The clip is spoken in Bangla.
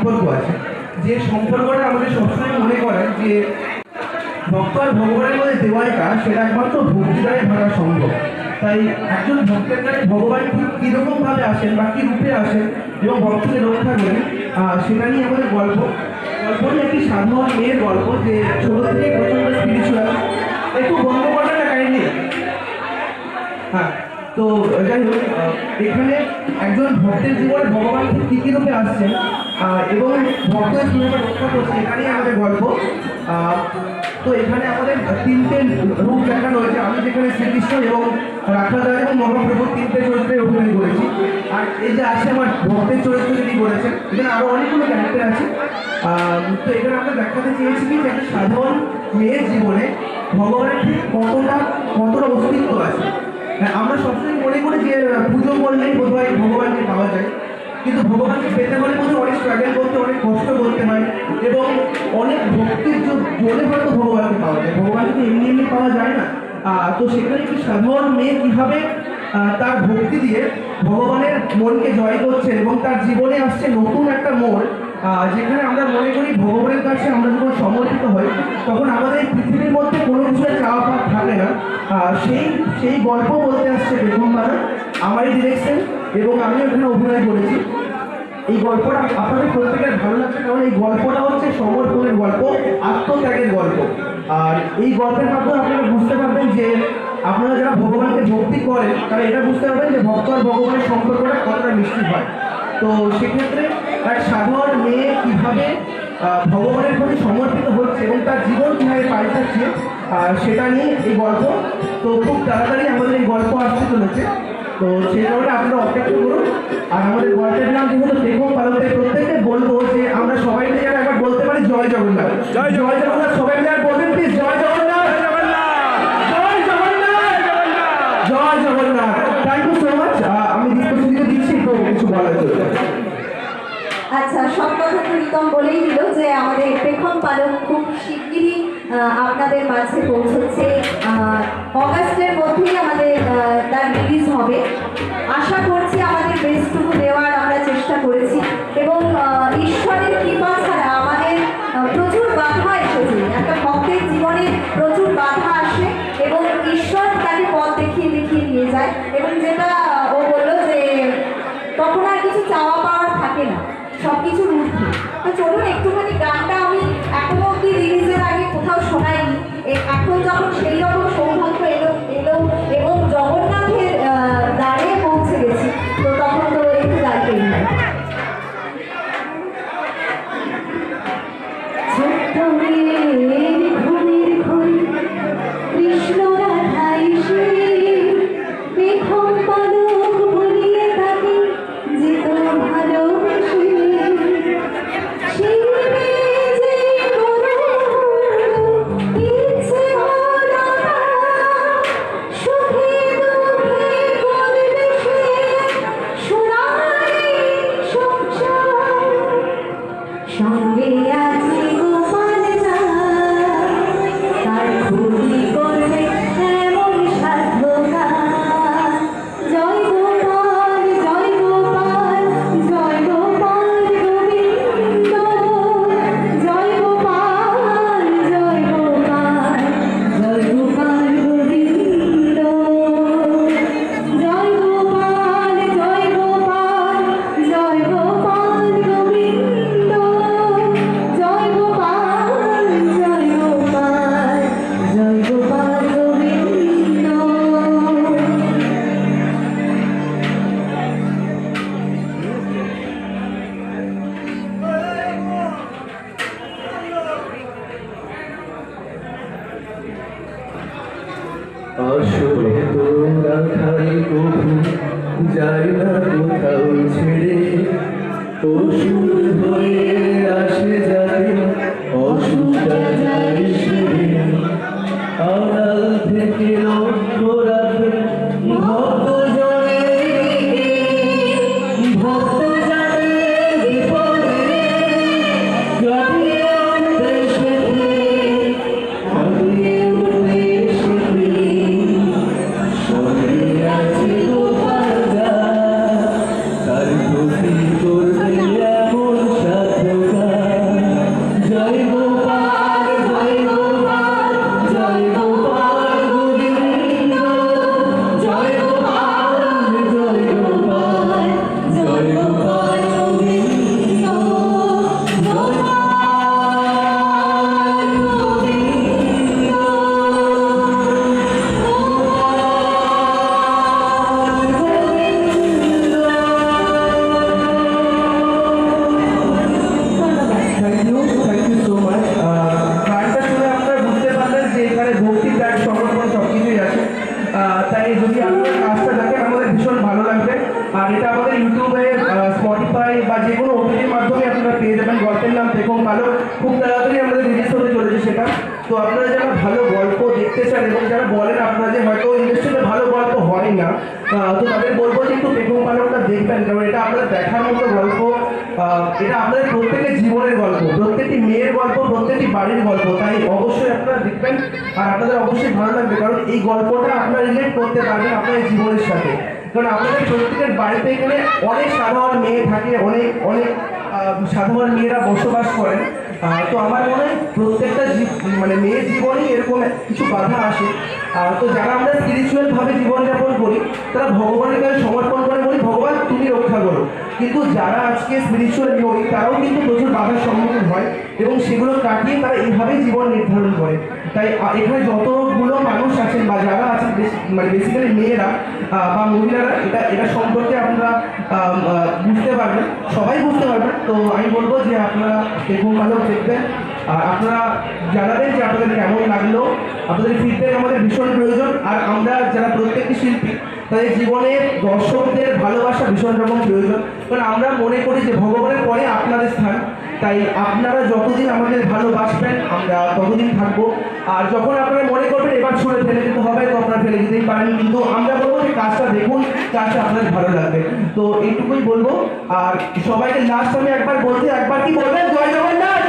সম্পর্ক আছে, যে সম্পর্কটা আমাদের সবসময় মনে করায় যে ভক্ত আর ভগবানের মধ্যে দেওয়ালটা সেটা একমাত্র ভক্তি দ্বারাই ভাঙা সম্ভব। তাই একজন ভক্তের কাছে ভগবান ঠিক কীরকমভাবে আসেন বা কী রূপে আসেন এবং ভক্তকে রক্ষা করেন, সেটা নিয়ে আমাদের গল্পটি একটি সাধারণ মেয়ের গল্প, যে ছোটো থেকে প্রচণ্ড স্পিরিচুয়াল। একটু বন্ধ করা না কাইন্ডলি। হ্যাঁ, তো যাই হোক, এখানে একজন ভক্তের জীবনে ভগবান ঠিক কী রূপে আসছেন এবং ভক্তের কীভাবে রক্ষা করছে, এখানেই আমাদের গল্প। তো এখানে আমাদের তিনটে রূপ দেখানো হয়েছে। আমি যেখানে শ্রীকৃষ্ণ এবং রাখাদার এবং মহাপ্রভুর তিনটে চরিত্রে অভিনয় করেছি। আর এই যে আছে আমার ভক্তের চরিত্র যিনি করেছেন, এখানে আরও অনেকগুলো ক্যারেক্টার আছে। তো এখানে আমরা দেখাতে চেয়েছি কি যে একটা সাধারণ মেয়ের জীবনে ভগবানের ঠিক কতটা অস্তিত্ব আছে। আমরা সবসময় মনে করি যে পুজো করলেই বোধহয় ভগবানকে পাওয়া যায়, কিন্তু ভগবানকে পেতে হলে বোধহয় অনেক স্ট্রাগল করতে, অনেক কষ্ট করতে হয় এবং অনেক ভক্তির জোরে হয়তো ভগবানকে পাওয়া যায়। ভগবানকে তো এমনি এমনি পাওয়া যায় না। তো সেখানে একটি সাধারণ মেয়ে কীভাবে তার ভক্তি দিয়ে ভগবানের মনকে জয় করছে এবং তার জীবনে আসছে নতুন একটা মোড়, যেখানে আমরা মনে করি ভগবানের কাছে আমরা যখন সমর্পিত হই তখন আমাদের এই পৃথিবীর মধ্যে কোনো কিছু চাওয়া পাওয়া থাকে না। সেই গল্প বলতে আসছে বেগম বাজার, আমারই ডিরেকশন, এবং আমি ওখানে অভিনয় করেছি। এই গল্পটা আপনাদের প্রত্যেকের ভালো লাগছে, কারণ এই গল্পটা হচ্ছে সমর্পণের গল্প, আত্মত্যাগের গল্প। আর এই গল্পের মাধ্যমে আপনারা বুঝতে পারবেন যে আপনারা যারা ভগবানকে ভক্তি করেন তারা এটা বুঝতে পারবেন যে ভক্ত আর ভগবানের সম্পর্কটা কতটা মিষ্টি হয়। তো সেক্ষেত্রে এক সাধারণ মেয়ে কীভাবে ভগবানের প্রতি সমর্পিত হচ্ছে এবং তার জীবন কীভাবে পাল্টাচ্ছে, সেটা নিয়ে এই গল্প। তো খুব তাড়াতাড়ি আমাদের এই গল্প আসতে চলেছে, তো সেই কারণে আপনারা অপেক্ষা করুন। আর আমাদের গল্পের নাম যেহেতু দেখুন পালতে, প্রত্যেককে বলবো যে আমরা সবাই মিলে যেন একবার বলতে পারি জয় জগন্নাথ, জয় জগন্নাথ। সবাই মিলে বলবেন প্লিজ, জয় জগন্নাথ, জয় জগন্নাথ, জয় Jagannath. Thank you so much. আমি দীপশিকে দিচ্ছি একটু কিছু বলার জন্য। আচ্ছা, সব কথা তো রিতম বলেই দিল যে আমাদের পেখম পালক খুব শিগগিরই আপনাদের মাঝে পৌঁছচ্ছে। অগাস্টের মধ্যেই আমাদের তার রিলিজ হবে। আশা করছি আমাদের বেস্টটুকু দেওয়ার আমরা চেষ্টা করেছি এবং ঈশ্বরের কৃপা ছাড়া আমাদের প্রচুর বাধা এসেছে। একটা ভক্তের জীবনে প্রচুর বাধা আসে এবং ঈশ্বর তাকে পথ দেখিয়ে দেখিয়ে নিয়ে যায়, এবং যেটা ও বললো যে তখন আর কিছু চাওয়া পাওয়ার থাকে না, সব কিছুর ঊর্ধ্বে। তো চলুন একটুখানি গানটা আমি এখনো অব্দি রিলিজের আগে কোথাও শোনাইনি, এখন যখন সেই রকম সৌভাগ্য এলো এবং জগন্নাথের দ্বারে পৌঁছে গেছি, তো তখন তো একটু গাইতেই হয়। ছোট্ট মেয়ের ঘুমের ঘড়ি কৃষ্ণ রাধা এসে পেখম পালক বলিয়ে তাকে যেত ভালোবেসে। সেই মেয়ে যে ইচ্ছে হলো না, সুখে দুঃখে করবে সে সোনালি সংসার। সঙ্গে আছে গোপাল নাথ, তার খুবই করবে এমন সাধকার। জয় গোপাল, জয় গোপাল, জয় গোপাল গোবিন্দ, জয় গোপাল, জয় গোপাল, জয় গোপাল গোবিন্দ, জয় গোপাল, জয় গোপাল, জয় গোপাল গোবিন্দ, জয় গোপাল, জয় গোপাল, জয় গোপাল গোবিন্দ। আসলে তোরা খাই কবু যায় না কোথাও ছেড়ে, অসুর হয়ে আসে যায় অসুরটা যায় সেরে। আড়াল থেকে লক্ষ্য রাখে ভক্ত জনে, ভক্ত জানে বিপদে কাটিয়ে উঠতে শেখে, কাটিয়ে উঠতে শেখে। সঙ্গে আছে গোপাল, তার প্রতি করবে এমন তো তাদের বলবো যে একটু পেখম পালকটা দেখবেন, কারণ এটা আপনাদের দেখার মতো গল্প। এটা আপনাদের প্রত্যেকের জীবনের গল্প, প্রত্যেকটি মেয়ের গল্প, প্রত্যেকটি বাড়ির গল্প। তাই অবশ্যই আপনারা দেখবেন আর আপনাদের অবশ্যই ভালো লাগবে, কারণ এই গল্পটা আপনারা রিলেট করতে পারবেন আপনাদের জীবনের সাথে। কারণ আপনাদের প্রত্যেকের বাড়িতে এখানে অনেক সাধারণ মেয়ে থাকে, অনেক অনেক সাধারণ মেয়েরা বসবাস করেন। তো আমার মনে হয় প্রত্যেকটা মানে মেয়ের জীবনেই এরকম কিছু বাধা আসে। তো যারা আমরা স্পিরিচুয়ালভাবে জীবনযাপন করি তারা ভগবানের কাছে সমর্পণ করে বলি, ভগবান তুমি রক্ষা করো। কিন্তু যারা আজকে স্পিরিচুয়াল নই তারাও কিন্তু প্রচুর বাধার সম্মুখীন হয় এবং সেগুলো কাটিয়ে তারা এইভাবেই জীবন নির্ধারণ করে। তাই এখানে যতগুলো মানুষ আছেন বা যারা আছেন মানে বেসিক্যালি মেয়েরা বা মহিলারা এটা সম্পর্কে আপনারা বুঝতে পারবেন, সবাই বুঝতে পারবেন। তো আমি বলবো যে আপনারা দেখুন, ভালো দেখবেন আর আপনারা জানাবেন যে আপনাদের কেমন লাগলো। আপনাদের ফিডব্যাক আমাদের ভীষণ প্রয়োজন। আর আমরা যারা প্রত্যেকটি শিল্পী তাদের জীবনে দর্শকদের ভালোবাসা ভীষণ রকম প্রয়োজন, কারণ আমরা মনে করি যে ভগবানের পরে আপনাদের স্থান। তাই আপনারা যতদিন আমাদের ভালোবাসবেন আমরা ততদিন থাকবো। আর যখন আপনারা মনে করবেন এবার ছুঁড়ে ফেলে দিতে হবে, তো আপনারা ফেলে দিতেই পারেন, কিন্তু আমরা বলবো যে কাজটা দেখুন, কাজটা আপনাদের ভালো লাগবে। তো এইটুকুই বলবো। আর সবাইকে লাস্ট আমি একবার বলতে, একবার কি বলবেন, জয় জগন্নাথ।